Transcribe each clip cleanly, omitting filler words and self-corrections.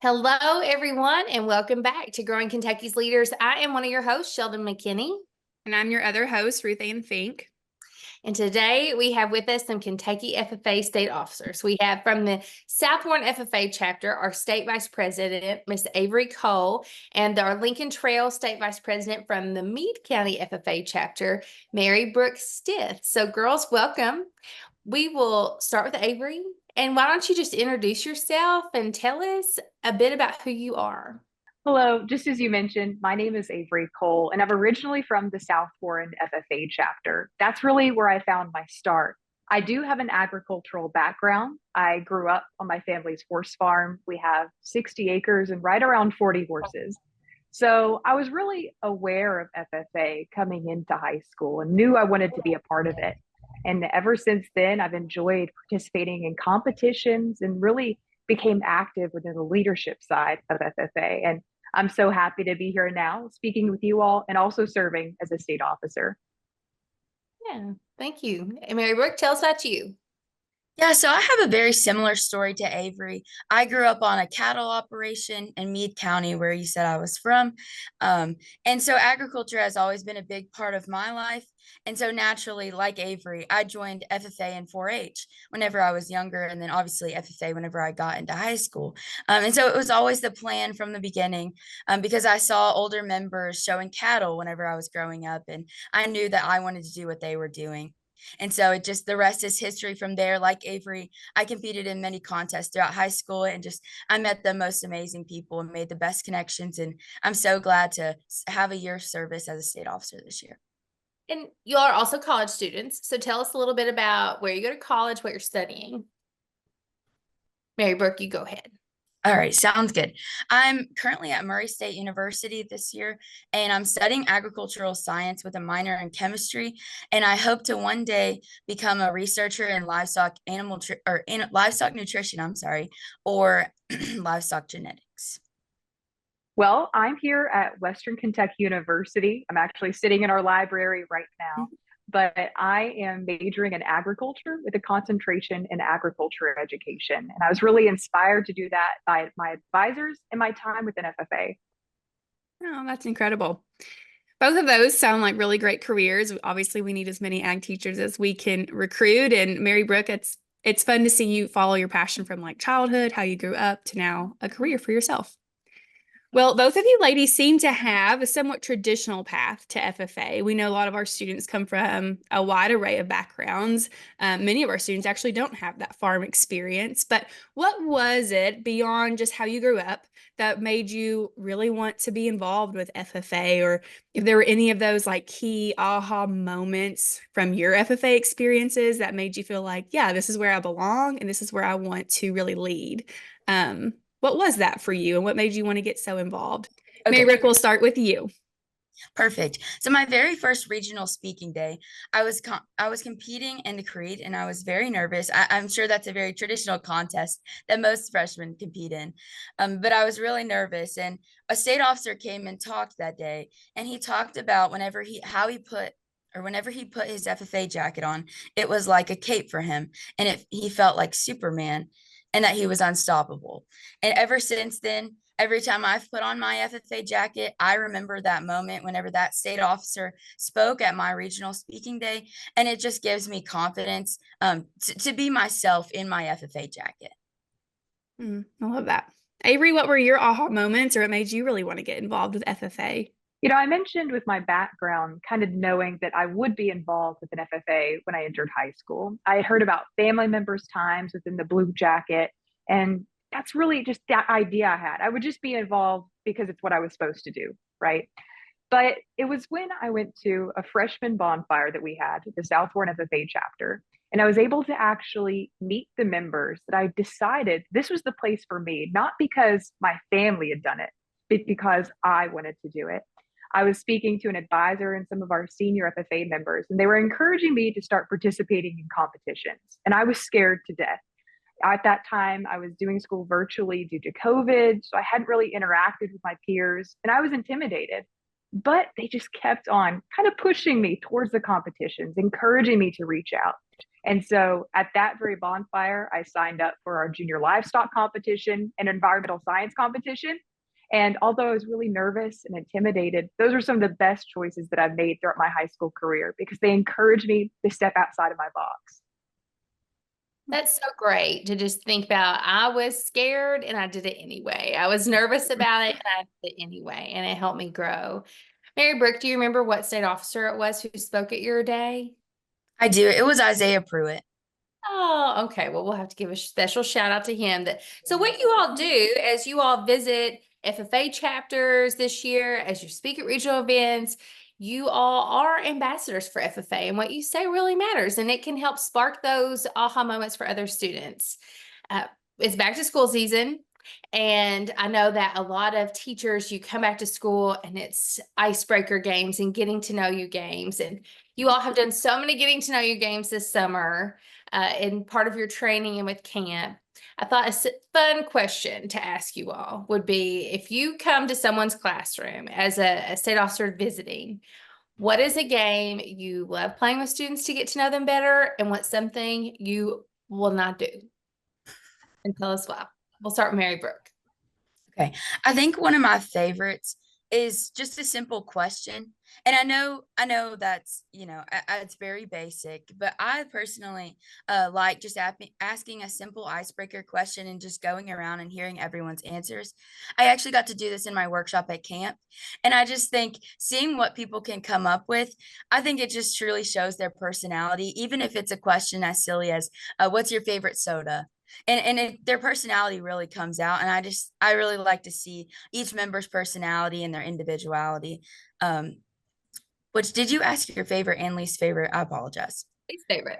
Hello, everyone, and welcome back to Growing Kentucky's Leaders. I am one of your hosts, Sheldon McKinney. And I'm your other host, Ruth Ann Fink. And today we have with us some Kentucky FFA state officers. We have from the Southbourne FFA chapter, our state vice president, Miss Avery Cole, and our Lincoln Trail state vice president from the Meade County FFA chapter, Mary Brooke Stith. So girls, welcome. We will start with Avery. And why don't you just introduce yourself and tell us a bit about who you are? Hello, just as you mentioned, my name is Avery Cole, and I'm originally from the Southbourne FFA chapter. That's really where I found my start. I do have an agricultural background. I grew up on my family's horse farm. We have 60 acres and right around 40 horses. So I was really aware of FFA coming into high school and knew I wanted to be a part of it. And ever since then, I've enjoyed participating in competitions and really became active within the leadership side of FFA. And I'm so happy to be here now speaking with you all and also serving as a state officer. Yeah, thank you. And Mary Brooke, tell us about you. Yeah, so I have a very similar story to Avery. I grew up on a cattle operation in Meade County, where you said I was from. And so agriculture has always been a big part of my life. And so naturally, like Avery, I joined FFA and 4-H whenever I was younger, and then obviously FFA whenever I got into high school. And so it was always the plan from the beginning, because I saw older members showing cattle whenever I was growing up, and I knew that I wanted to do what they were doing. And so the rest is history from there. Like Avery, I competed in many contests throughout high school, and I met the most amazing people and made the best connections. And I'm so glad to have a year service as a state officer this year. And you all are also college students. So tell us a little bit about where you go to college, what you're studying. Mary Brooke, you go ahead. All right, sounds good. I'm currently at Murray State University this year, and I'm studying agricultural science with a minor in chemistry. And I hope to one day become a researcher in livestock nutrition, or livestock genetics. Well, I'm here at Western Kentucky University. I'm actually sitting in our library right now, but I am majoring in agriculture with a concentration in agriculture education. And I was really inspired to do that by my advisors and my time within FFA. Oh, that's incredible. Both of those sound like really great careers. Obviously, we need as many ag teachers as we can recruit. And Mary Brooke, it's fun to see you follow your passion from like childhood, how you grew up, to now a career for yourself. Well, both of you ladies seem to have a somewhat traditional path to FFA. We know a lot of our students come from a wide array of backgrounds. Many of our students actually don't have that farm experience. But what was it beyond just how you grew up that made you really want to be involved with FFA? Or if there were any of those like key aha moments from your FFA experiences that made you feel like, yeah, this is where I belong and this is where I want to really lead. What was that for you, and what made you want to get so involved? Okay. Mary Rick, we'll start with you. Perfect. So my very first regional speaking day, I was competing in the Creed, and I was very nervous. I'm sure that's a very traditional contest that most freshmen compete in, but I was really nervous. And a state officer came and talked that day, and he talked about whenever he put his FFA jacket on, it was like a cape for him, and he felt like Superman, and that he was unstoppable. And ever since then, every time I've put on my FFA jacket, I remember that moment whenever that state officer spoke at my regional speaking day, and it just gives me confidence to be myself in my FFA jacket. I love that. Avery, what were your aha moments, or what made you really want to get involved with FFA? I mentioned with my background, kind of knowing that I would be involved with an FFA when I entered high school. I had heard about family members' times within the Blue Jacket, and that's really just that idea I had. I would just be involved because it's what I was supposed to do, right? But it was when I went to a freshman bonfire that we had at the Southbourne FFA chapter, and I was able to actually meet the members that I decided this was the place for me, not because my family had done it, but because I wanted to do it. I was speaking to an advisor and some of our senior FFA members, and they were encouraging me to start participating in competitions. And I was scared to death. At that time, I was doing school virtually due to COVID, so I hadn't really interacted with my peers, and I was intimidated. But they just kept on kind of pushing me towards the competitions, encouraging me to reach out. And so at that very bonfire, I signed up for our junior livestock competition and environmental science competition. And although I was really nervous and intimidated, those are some of the best choices that I've made throughout my high school career because they encouraged me to step outside of my box. That's so great to just think about. I was scared and I did it anyway. I was nervous about it and I did it anyway, and it helped me grow. Mary Brooke, do you remember what state officer it was who spoke at your day? I do. It was Isaiah Pruitt. Oh, okay. Well, we'll have to give a special shout out to him. So what you all do as you all visit FFA chapters this year, as you speak at regional events, you all are ambassadors for FFA, and what you say really matters, and it can help spark those aha moments for other students. It's back to school season. And I know that a lot of teachers, you come back to school and it's icebreaker games and getting to know you games. And you all have done so many getting to know you games this summer in part of your training and with camp. I thought a fun question to ask you all would be, if you come to someone's classroom as a state officer visiting, what is a game you love playing with students to get to know them better, and what's something you will not do? And tell us why. We'll start with Mary Brooke. Okay. I think one of my favorites is just a simple question. And I know that's, it's very basic, but I personally like just asking a simple icebreaker question and just going around and hearing everyone's answers. I actually got to do this in my workshop at camp. And I just think seeing what people can come up with, I think it just truly shows their personality, even if it's a question as silly as, what's your favorite soda? And their personality really comes out, and I really like to see each member's personality and their individuality. Which, did you ask your favorite and least favorite? I apologize. Least favorite.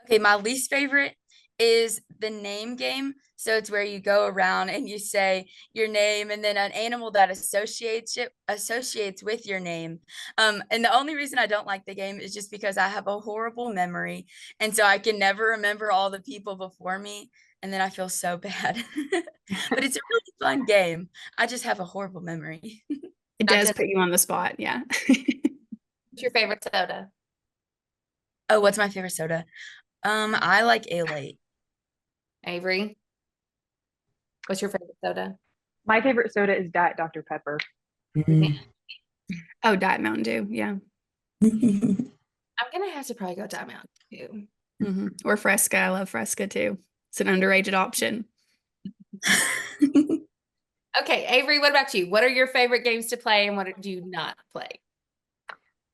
Okay, my least favorite is the name game. So it's where you go around and you say your name and then an animal that associates with your name. And the only reason I don't like the game is just because I have a horrible memory. And so I can never remember all the people before me. And then I feel so bad. But it's a really fun game. I just have a horrible memory. It does put you on the spot. Yeah. What's your favorite soda? Oh, what's my favorite soda? I like A-Late. Avery, what's your favorite soda? My favorite soda is Diet Dr. Pepper. Oh, Diet Mountain Dew. Yeah. I'm gonna have to probably go Diet Mountain Dew. Or Fresca. I love Fresca too. It's an underrated option. Okay, Avery, what about you? What are your favorite games to play and what do you not play?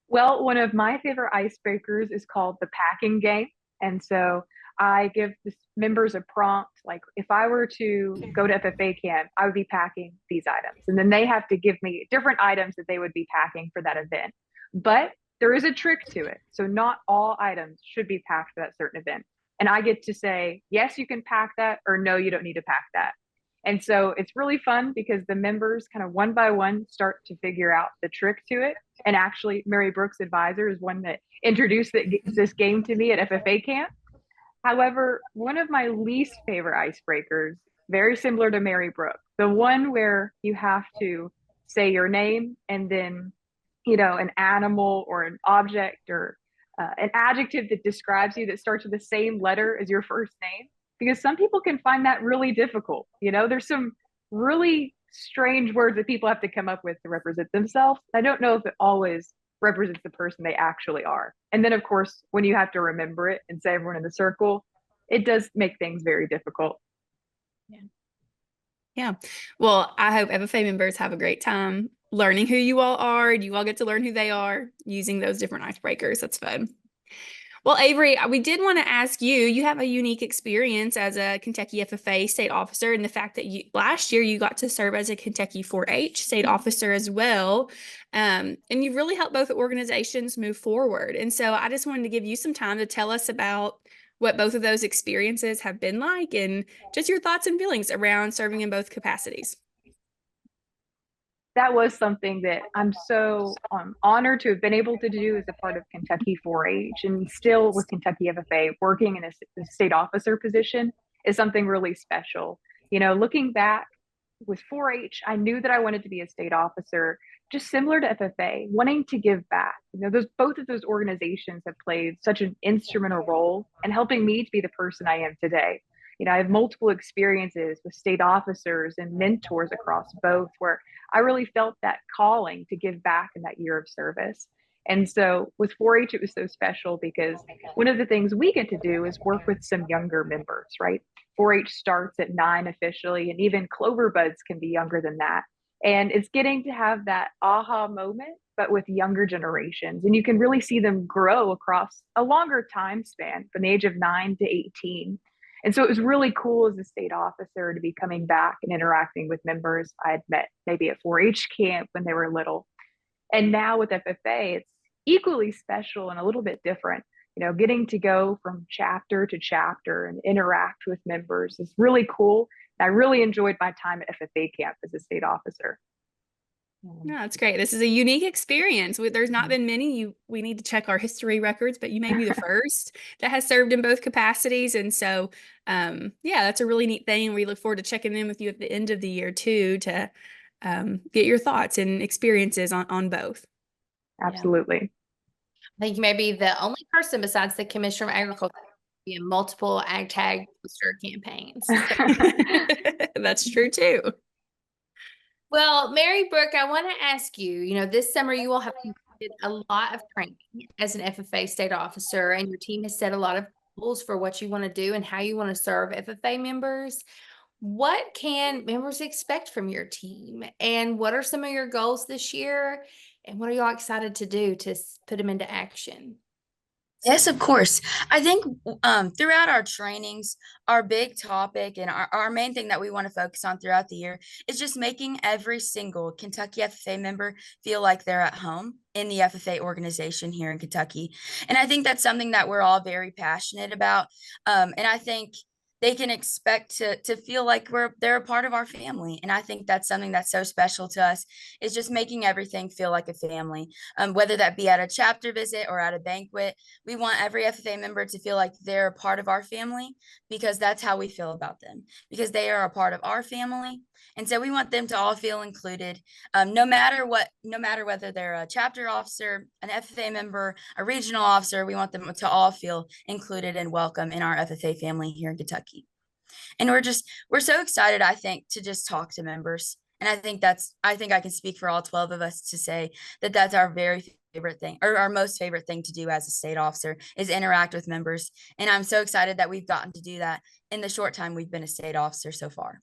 Well, one of my favorite icebreakers is called the packing game. And so I give the members a prompt, like if I were to go to FFA camp, I would be packing these items. And then they have to give me different items that they would be packing for that event. But there is a trick to it. So not all items should be packed for that certain event. And I get to say, yes, you can pack that, or no, you don't need to pack that. And so it's really fun because the members kind of one by one start to figure out the trick to it. And actually, Mary Brooks' advisor is one that introduced this game to me at FFA camp. However, one of my least favorite icebreakers, very similar to Mary Brooks, the one where you have to say your name and then, an animal or an object or an adjective that describes you that starts with the same letter as your first name. Because some people can find that really difficult. There's some really strange words that people have to come up with to represent themselves. I don't know if it always represents the person they actually are. And then, of course, when you have to remember it and say everyone in the circle, it does make things very difficult. Yeah. Well, I hope FFA members have a great time learning who you all are. You all get to learn who they are using those different icebreakers. That's fun. Well, Avery, we did want to ask you, you have a unique experience as a Kentucky FFA state officer, and the fact that last year you got to serve as a Kentucky 4-H state officer as well. And you really helped both organizations move forward. And so I just wanted to give you some time to tell us about what both of those experiences have been like and just your thoughts and feelings around serving in both capacities. That was something that I'm so honored to have been able to do as a part of Kentucky 4-H, and still with Kentucky FFA, working in a state officer position is something really special. Looking back with 4-H, I knew that I wanted to be a state officer, just similar to FFA, wanting to give back. Both of those organizations have played such an instrumental role in helping me to be the person I am today. I have multiple experiences with state officers and mentors across both where I really felt that calling to give back in that year of service. And so with 4-H, it was so special because one of the things we get to do is work with some younger members, right? 4-H starts at 9 officially, and even Clover Buds can be younger than that. And it's getting to have that aha moment, but with younger generations. And you can really see them grow across a longer time span from the age of 9 to 18. And so it was really cool as a state officer to be coming back and interacting with members I had met maybe at 4-H camp when they were little. And now with FFA, it's equally special and a little bit different. Getting to go from chapter to chapter and interact with members is really cool. I really enjoyed my time at FFA camp as a state officer. No, that's great. This is a unique experience. There's not been many. We need to check our history records, but you may be the first that has served in both capacities. And so, yeah, that's a really neat thing. We look forward to checking in with you at the end of the year too, to get your thoughts and experiences on both. Absolutely. I think you may be the only person besides the Commissioner of Agriculture in multiple ag tag booster campaigns. That's true too. Well, Mary Brooke, I want to ask you, this summer you will have completed a lot of training as an FFA state officer, and your team has set a lot of goals for what you want to do and how you want to serve FFA members. What can members expect from your team? And what are some of your goals this year? And what are y'all excited to do to put them into action? Yes, of course. I think throughout our trainings, our big topic and our main thing that we want to focus on throughout the year is just making every single Kentucky FFA member feel like they're at home in the FFA organization here in Kentucky. And I think that's something that we're all very passionate about. And I think they can expect to feel like they're a part of our family. And I think that's something that's so special to us, is just making everything feel like a family, whether that be at a chapter visit or at a banquet. We want every FFA member to feel like they're a part of our family, because that's how we feel about them, because they are a part of our family. And so we want them to all feel included, no matter whether they're a chapter officer, an FFA member, a regional officer. We want them to all feel included and welcome in our FFA family here in Kentucky. And we're so excited, I think, to just talk to members. And I think I can speak for all 12 of us to say that that's our very favorite thing, or our most favorite thing to do as a state officer, is interact with members. And I'm so excited that we've gotten to do that in the short time we've been a state officer so far.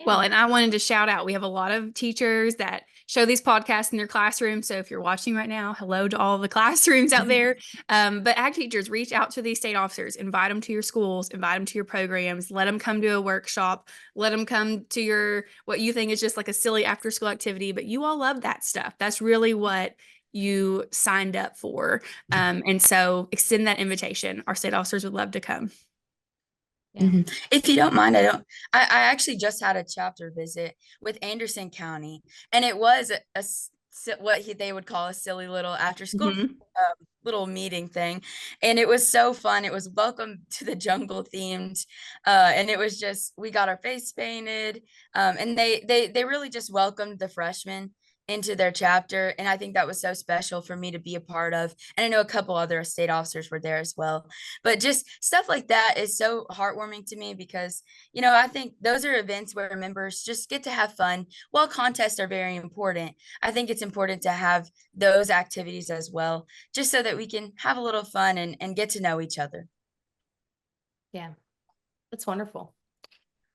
Well, and I wanted to shout out, we have a lot of teachers that show these podcasts in their classroom. So if you're watching right now, hello to all the classrooms out there. But ag teachers, reach out to these state officers, invite them to your schools, invite them to your programs, let them come to a workshop, let them come to what you think is just like a silly after school activity, but you all love that stuff. That's really what you signed up for. And so extend that invitation. Our state officers would love to come. Yeah. If you don't mind, I actually just had a chapter visit with Anderson County, and it was they would call a silly little after school little meeting thing. And it was so fun. It was welcome to the jungle themed. And it was just, we got our face painted. And they really just welcomed the freshmen into their chapter. And I think that was so special for me to be a part of. And I know a couple other state officers were there as well. But just stuff like that is so heartwarming to me, because, I think those are events where members just get to have fun. While contests are very important, I think it's important to have those activities as well, just so that we can have a little fun and get to know each other. Yeah, that's wonderful.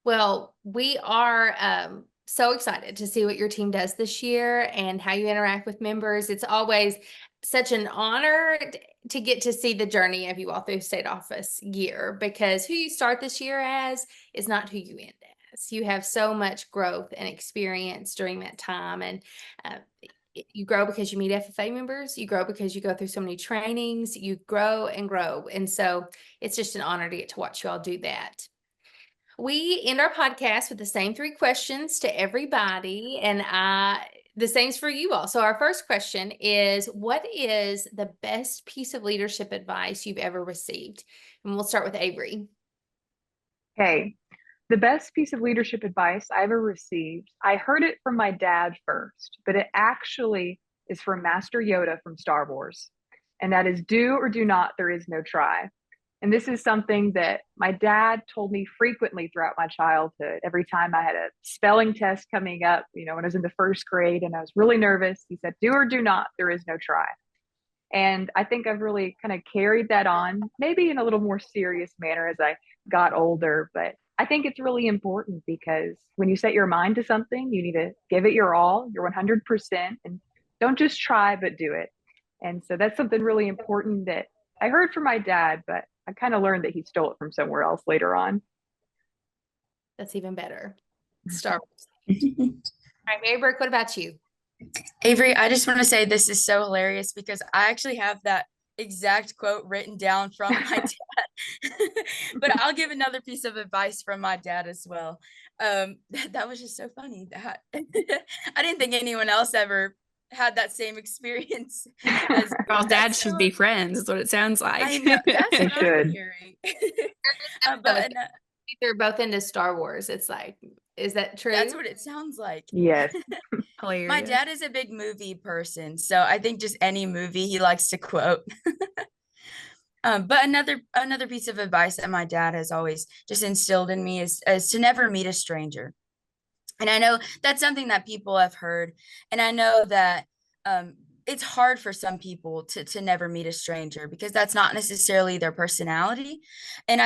Well, we are so excited to see what your team does this year and how you interact with members. It's always such an honor to get to see the journey of you all through state office year, because who you start this year as is not who you end as. You have so much growth and experience during that time, and you grow because you meet FFA members. You grow because you go through so many trainings. You grow and grow, and so it's just an honor to get to watch you all do that. We end our podcast with the same 3 questions to everybody, and the same's for you all. So our first question is, what is the best piece of leadership advice you've ever received? And we'll start with Avery. Okay. The best piece of leadership advice I ever received, I heard it from my dad first, but it actually is from Master Yoda from Star Wars. And that is, do or do not, there is no try. And this is something that my dad told me frequently throughout my childhood. Every time I had a spelling test coming up, when I was in the first grade and I was really nervous, he said, do or do not, there is no try. And I think I've really kind of carried that on, maybe in a little more serious manner as I got older. But I think it's really important because when you set your mind to something, you need to give it your all, your 100%, and don't just try, but do it. And so that's something really important that I heard from my dad, but I kind of learned that he stole it from somewhere else later on. That's even better. Star Wars. All right, Mary Brooke, what about you? Avery, I just want to say this is so hilarious because I actually have that exact quote written down from my dad. But I'll give another piece of advice from my dad as well. That was just so funny that I didn't think anyone else ever had that same experience. Girls' dads should be friends, is what it sounds like. I know, that's what I'm hearing. But they're both into Star Wars. It's like, is that true? That's what it sounds like. Yes. Hilarious. My dad is a big movie person, so I think just any movie he likes to quote. But another piece of advice that my dad has always just instilled in me is to never meet a stranger. And I know that's something that people have heard, and I know that it's hard for some people to never meet a stranger because that's not necessarily their personality. And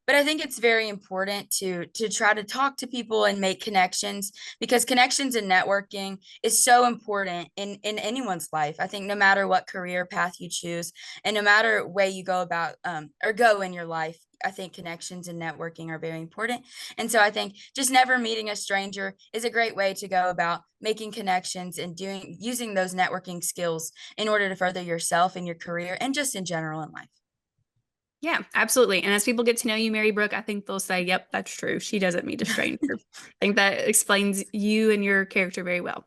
but I think it's very important to try to talk to people and make connections, because connections and networking is so important in anyone's life. I think no matter what career path you choose and no matter way you go about or go in your life, I think connections and networking are very important. And so I think just never meeting a stranger is a great way to go about making connections and using those networking skills in order to further yourself and your career and just in general in life. Yeah, absolutely. And as people get to know you, Mary Brooke, I think they'll say, yep, that's true. She doesn't meet a stranger. I think that explains you and your character very well.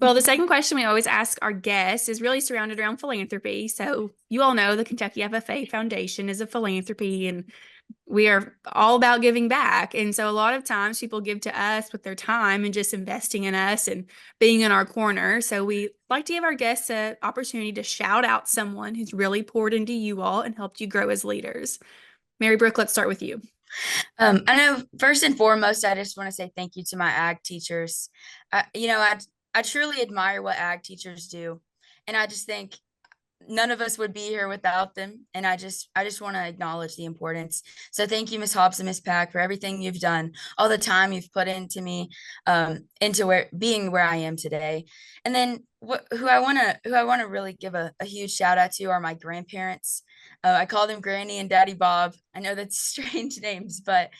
Well, the second question we always ask our guests is really surrounded around philanthropy. So you all know the Kentucky FFA Foundation is a philanthropy, and we are all about giving back. And so a lot of times people give to us with their time and just investing in us and being in our corner. So we like to give our guests an opportunity to shout out someone who's really poured into you all and helped you grow as leaders. Mary Brooke, let's start with you. I know first and foremost, I just want to say thank you to my ag teachers. I truly admire what ag teachers do. And I just think none of us would be here without them. And I just want to acknowledge the importance. So thank you, Ms. Hobbs and Ms. Pack, for everything you've done, all the time you've put into me, into being where I am today. And then who I want to really give a huge shout out to are my grandparents. I call them Granny and Daddy Bob. I know that's strange names, but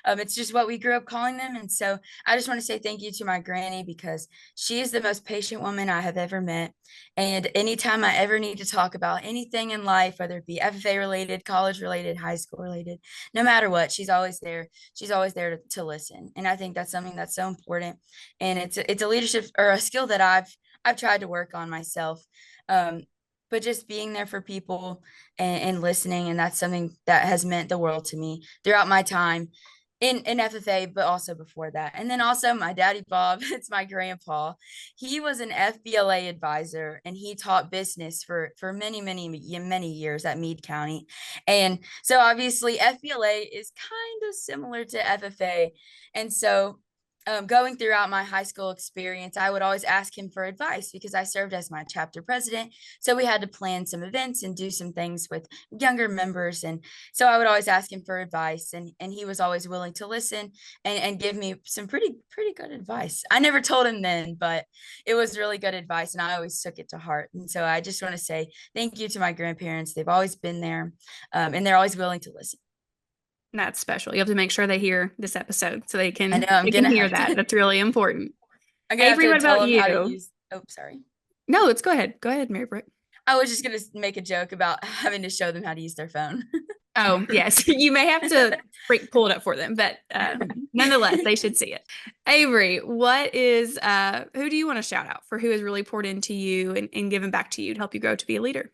it's just what we grew up calling them. And so I just want to say thank you to my granny, because she is the most patient woman I have ever met. And anytime I ever need to talk about anything in life, whether it be FFA related, college related, high school related, no matter what, she's always there. She's always there to listen. And I think that's something that's so important. And it's a leadership or a skill that I've tried to work on myself. But just being there for people and listening. And that's something that has meant the world to me throughout my time in FFA, but also before that. And then also my daddy Bob, it's my grandpa. He was an FBLA advisor, and he taught business for many years at Meade County. And so obviously FBLA is kind of similar to FFA. And so going throughout my high school experience, I would always ask him for advice because I served as my chapter president. So we had to plan some events and do some things with younger members. And so I would always ask him for advice, and he was always willing to listen and give me some pretty good advice. I never told him then, but it was really good advice, and I always took it to heart. And so I just want to say thank you to my grandparents. They've always been there, and they're always willing to listen. That's special. You have to make sure they hear this episode so they can, hear that. That's really important. Avery, what about you? Sorry. No, let's go ahead. Go ahead, Mary Brooke. I was just going to make a joke about having to show them how to use their phone. Oh, yes. You may have to pull it up for them, but nonetheless, they should see it. Avery, what is, who do you want to shout out for who has really poured into you and given back to you to help you grow to be a leader?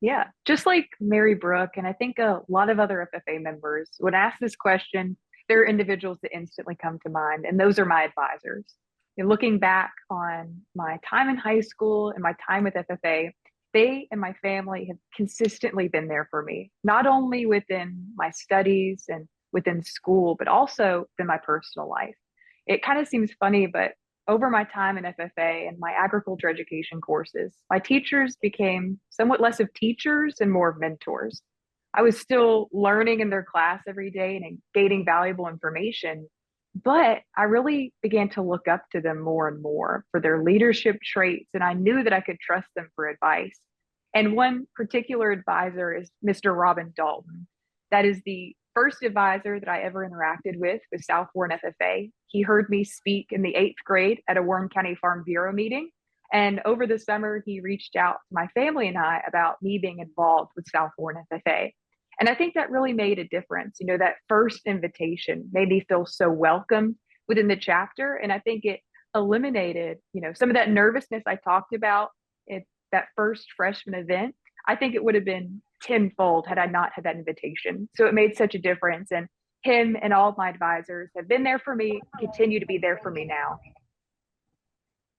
Yeah, just like Mary Brooke, and I think a lot of other FFA members, when asked this question, there are individuals that instantly come to mind, and those are my advisors. looking back on my time in high school and my time with FFA, they and my family have consistently been there for me, not only within my studies and within school, but also in my personal life. It kind of seems funny, but over my time in FFA and my agriculture education courses, my teachers became somewhat less of teachers and more of mentors. I was still learning in their class every day and gaining valuable information, but I really began to look up to them more and more for their leadership traits, and I knew that I could trust them for advice. And one particular advisor is Mr. Robin Dalton. That is the first advisor that I ever interacted with South Warren FFA. He heard me speak in the 8th grade at a Warren County Farm Bureau meeting. And over the summer, he reached out to my family and I about me being involved with South Warren FFA. And I think that really made a difference. That first invitation made me feel so welcome within the chapter. And I think it eliminated, some of that nervousness I talked about at that first freshman event. I think it would have been tenfold had I not had that invitation. So it made such a difference. And him and all of my advisors have been there for me, continue to be there for me now.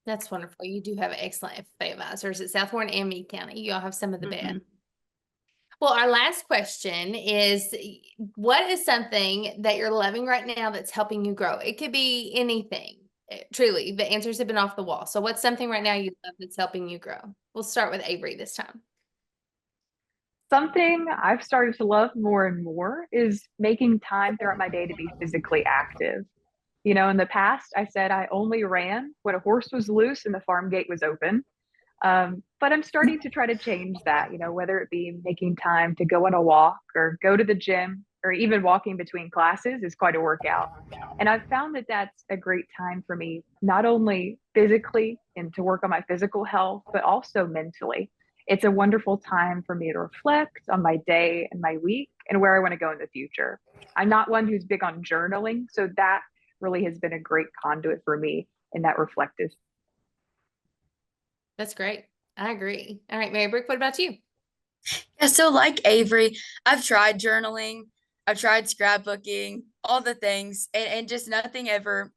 That's wonderful. You do have excellent FFA advisors at South Warren and Meade County. You all have some of the best. Well, our last question is, what is something that you're loving right now that's helping you grow? It could be anything. Truly, the answers have been off the wall. So what's something right now you love that's helping you grow? We'll start with Avery this time. Something I've started to love more and more is making time throughout my day to be physically active. In the past, I said I only ran when a horse was loose and the farm gate was open. But I'm starting to try to change that, whether it be making time to go on a walk or go to the gym, or even walking between classes is quite a workout. And I've found that that's a great time for me, not only physically and to work on my physical health, but also mentally. It's a wonderful time for me to reflect on my day and my week and where I want to go in the future. I'm not one who's big on journaling, so that really has been a great conduit for me in that reflective. That's great. I agree. All right, Mary Brooke, what about you? Yeah, so like Avery, I've tried journaling, I've tried scrapbooking, all the things, and just nothing ever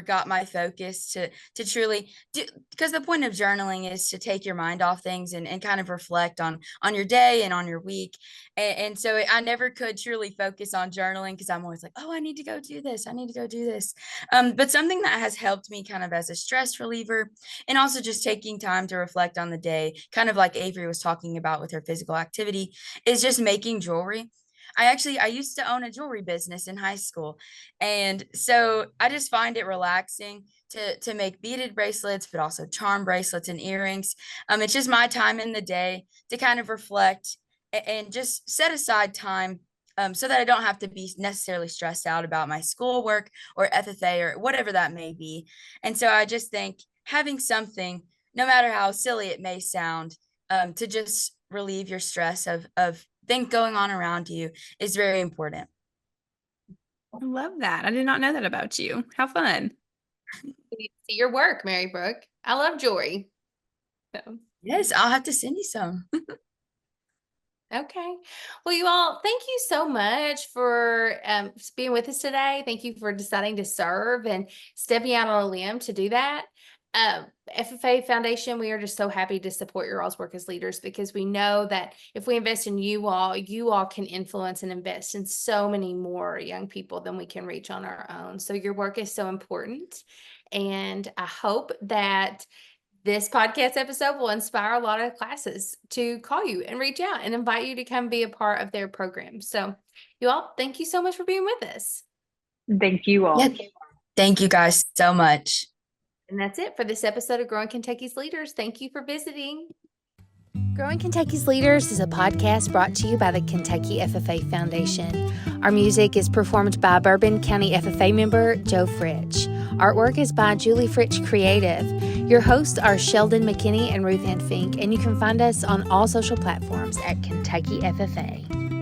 got my focus to truly do, because the point of journaling is to take your mind off things and kind of reflect on your day and on your week. And so I never could truly focus on journaling because I'm always like, oh, I need to go do this. I need to go do this. But something that has helped me kind of as a stress reliever, and also just taking time to reflect on the day, kind of like Avery was talking about with her physical activity, is just making jewelry. I used to own a jewelry business in high school. And so I just find it relaxing to make beaded bracelets, but also charm bracelets and earrings. It's just my time in the day to kind of reflect and just set aside time so that I don't have to be necessarily stressed out about my schoolwork or FFA or whatever that may be. And so I just think having something, no matter how silly it may sound, to just relieve your stress of things going on around you is very important. I love that. I did not know that about you. How fun. See your work, Mary Brooke. I love jewelry. So. Yes, I'll have to send you some. Okay. Well, you all, thank you so much for being with us today. Thank you for deciding to serve and stepping out on a limb to do that. FFA Foundation, we are just so happy to support your all's work as leaders, because we know that if we invest in you all can influence and invest in so many more young people than we can reach on our own. So your work is so important. And I hope that this podcast episode will inspire a lot of classes to call you and reach out and invite you to come be a part of their program. So you all, thank you so much for being with us. Thank you all. Yeah, thank you guys so much. And that's it for this episode of Growing Kentucky's Leaders. Thank you for visiting. Growing Kentucky's Leaders is a podcast brought to you by the Kentucky FFA Foundation. Our music is performed by Bourbon County FFA member Joe Fritch. Artwork is by Julie Fritch Creative. Your hosts are Sheldon McKinney and Ruth Ann Fink, and you can find us on all social platforms at Kentucky FFA.